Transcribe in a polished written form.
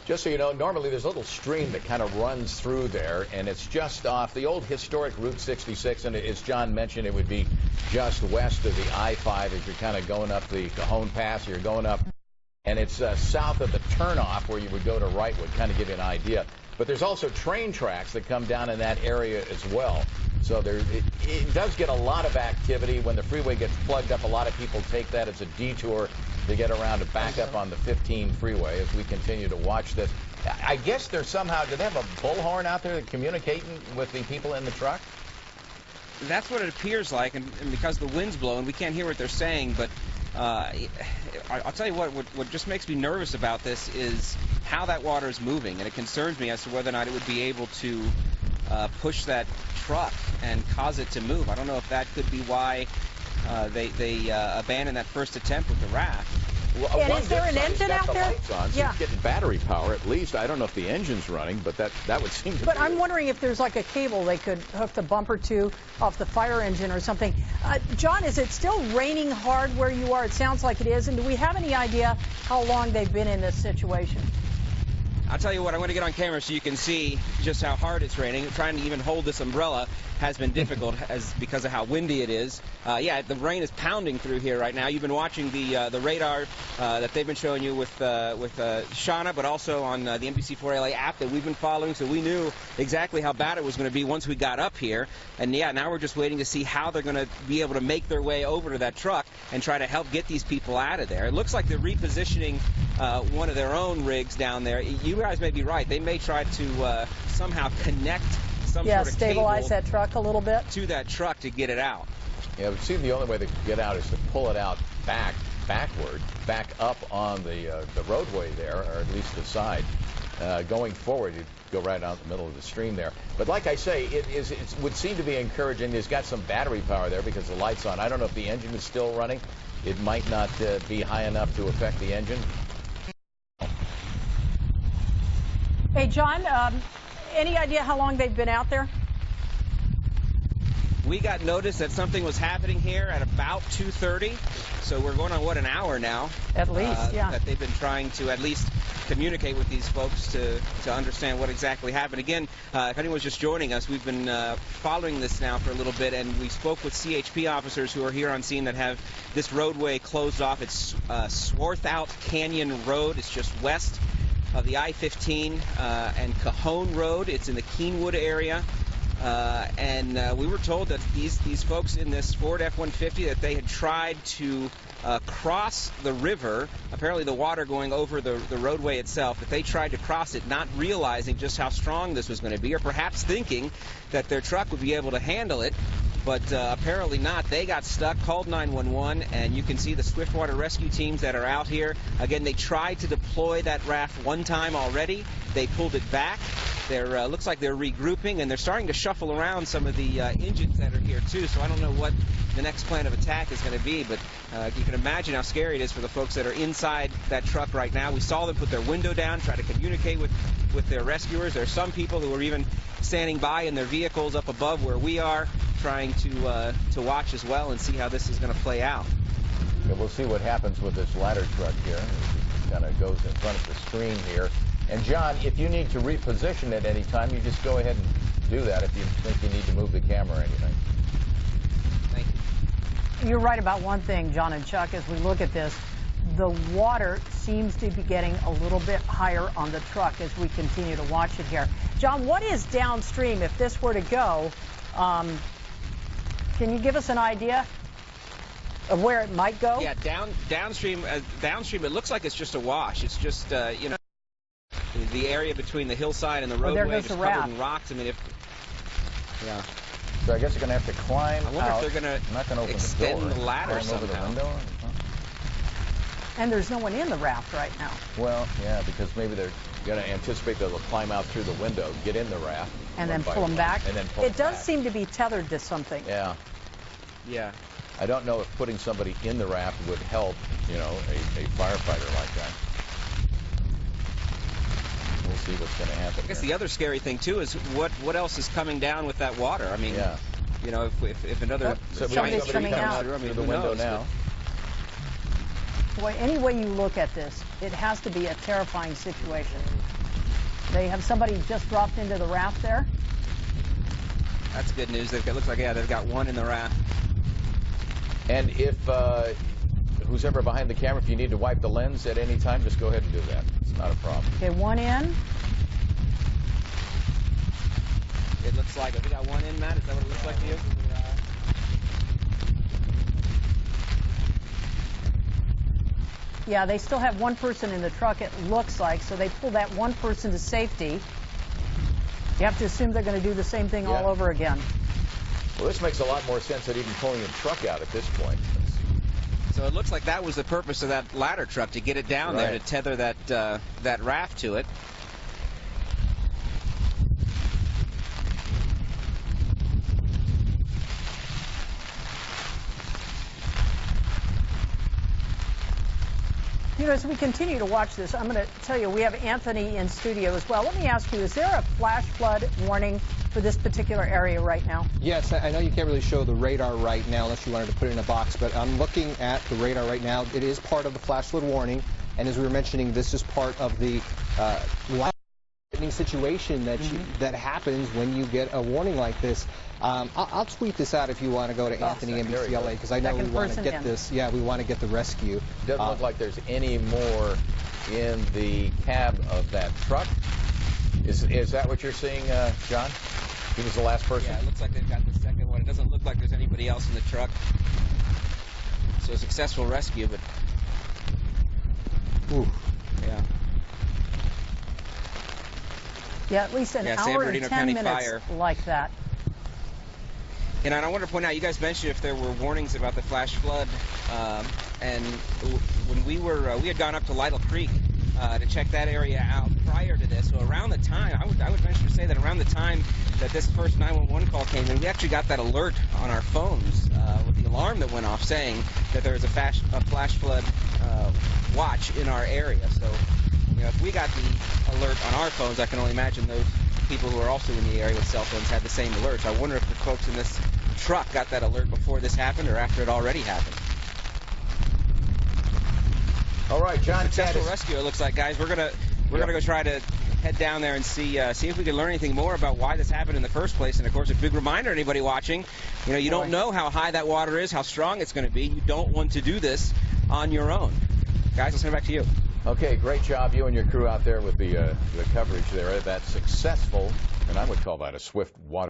Just so you know, normally there's a little stream that kind of runs through there, and it's just off the old historic Route 66, and as John mentioned, it would be just west of the I-5 as you're kind of going up the Cajon Pass. You're going up, and it's south of the turnoff where you would go to Wrightwood, kind of give you an idea. But there's also train tracks that come down in that area as well. So it does get a lot of activity. When the freeway gets plugged up, a lot of people take that as a detour to get around to back up on the 15 freeway as we continue to watch this. I guess there's somehow, do they have a bullhorn out there communicating with the people in the truck? That's what it appears like, and because the wind's blowing, we can't hear what they're saying, but I'll tell you what just makes me nervous about this is how that water is moving, and it concerns me as to whether or not it would be able to push that truck and cause it to move. I don't know if that could be why they abandoned that first attempt with the raft. Well, and is there an engine out there? Lights on, so it's getting battery power at least. I don't know if the engine's running, but that would seem to be. But I'm wondering if there's like a cable they could hook the bumper to off the fire engine or something. John, is it still raining hard where you are? It sounds like it is. And do we have any idea how long they've been in this situation? I'll tell you what, I'm going to get on camera so you can see just how hard it's raining. Trying to even hold this umbrella has been difficult because of how windy it is. Yeah, the rain is pounding through here right now. You've been watching the radar that they've been showing you with Shauna, but also on the NBC4 LA app that we've been following, so we knew exactly how bad it was going to be once we got up here. And yeah, now we're just waiting to see how they're going to be able to make their way over to that truck and try to help get these people out of there. It looks like they're repositioning one of their own rigs down there. You guys may be right. They may try to somehow connect some sort of stabilize that truck a little bit to that truck to get it out. Yeah, it would seem the only way to get out is to pull it out backward, back up on the roadway there, or at least the side. Going forward, you'd go right out in the middle of the stream there. But like I say, it would seem to be encouraging. It's got some battery power there because the light's on. I don't know if the engine is still running. It might not be high enough to affect the engine. Hey, John, any idea how long they've been out there? We got notice that something was happening here at about 2:30, so we're going on, what, an hour now? At least, yeah. That they've been trying to at least communicate with these folks to understand what exactly happened. Again, if anyone's just joining us, we've been following this now for a little bit, and we spoke with CHP officers who are here on scene that have this roadway closed off. It's Swarthout Canyon Road. It's just west of the I-15 and Cajon Road. It's in the Keenwood area. And we were told that these folks in this Ford F-150 that they had tried to cross the river, apparently the water going over the roadway itself, that they tried to cross it not realizing just how strong this was going to be, or perhaps thinking that their truck would be able to handle it, but apparently not. They got stuck, called 911, and you can see the swiftwater rescue teams that are out here. Again, they tried to deploy that raft one time already. They pulled it back. They're looks like they're regrouping, and they're starting to shuffle around some of the engines that are here too, so I don't know what the next plan of attack is going to be, but you can imagine how scary it is for the folks that are inside that truck right now. We saw them put their window down, try to communicate with their rescuers. There are some people who are even standing by in their vehicles up above where we are, trying to watch as well and see how this is going to play out. Yeah, we'll see what happens with this ladder truck here. It kind of goes in front of the screen here. And John, if you need to reposition at any time, you just go ahead and do that if you think you need to move the camera or anything. Thank you. You're right about one thing, John and Chuck, as we look at this. The water seems to be getting a little bit higher on the truck as we continue to watch it here. John, what is downstream if this were to go? Can you give us an idea of where it might go? Yeah, downstream, it looks like it's just a wash. It's just, you know, the area between the hillside and the roadway is covered in rocks. I mean, yeah. So I guess you're going to have to climb out. I wonder if they're going to extend the ladder somehow. Over the window? And there's no one in the raft right now. Well, yeah, because maybe they're going to anticipate they'll climb out through the window, get in the raft. And then pull them back. And then pull it does seem to be tethered to something. Yeah. Yeah. I don't know if putting somebody in the raft would help, you know, a firefighter like that. We'll see what's going to happen. I guess the other scary thing too is what else is coming down with that water. I mean, yeah. You know, if another somebody's coming out through the window now. Boy, any way you look at this, it has to be a terrifying situation. They have somebody just dropped into the raft there. That's good news. It looks like, yeah, they've got one in the raft. And if who's ever behind the camera, if you need to wipe the lens at any time, just go ahead and do that. It's not a problem. Okay, one in. It looks like it. We got one in, Matt. Is that what it looks like to you? Yeah, they still have one person in the truck, it looks like, so they pull that one person to safety. You have to assume they're going to do the same thing all over again. Well, this makes a lot more sense than even pulling a truck out at this point. So it looks like that was the purpose of that ladder truck, to get it down there, to tether that raft to it. You know, as we continue to watch this, I'm going to tell you, we have Anthony in studio as well. Let me ask you, is there a flash flood warning for this particular area right now? Yes, I know you can't really show the radar right now unless you wanted to put it in a box, but I'm looking at the radar right now. It is part of the flash flood warning, and as we were mentioning, this is part of the life-threatening situation that happens when you get a warning like this. I'll tweet this out if you want to go to Anthony NBCLA, because I know we want to get this. Yeah, we want to get the rescue. Doesn't look like there's any more in the cab of that truck. Is that what you're seeing, John? He was the last person? Yeah, it looks like they've got the second one. It doesn't look like there's anybody else in the truck. So a successful rescue, but... Ooh. Yeah. Yeah, at least an hour and 10 minutes like that. And I want to point out, you guys mentioned if there were warnings about the flash flood, and when we had gone up to Lytle Creek to check that area out prior to this. So around the time, I would venture to say that around the time that this first 911 call came in, we actually got that alert on our phones with the alarm that went off saying that there was a flash flood watch in our area. So, you know, if we got the alert on our phones, I can only imagine those people who are also in the area with cell phones had the same alert. So I wonder if the folks in this truck got that alert before this happened or after it already happened. All right, John. Successful rescue, it looks like, guys. We're gonna go try to head down there and see if we can learn anything more about why this happened in the first place. And of course, a big reminder, anybody watching, you know, you don't know how high that water is, how strong it's going to be. You don't want to do this on your own. Guys, I'll send it back to you. Okay, great job, you and your crew out there with the coverage there. That's successful, and I would call that a swift water.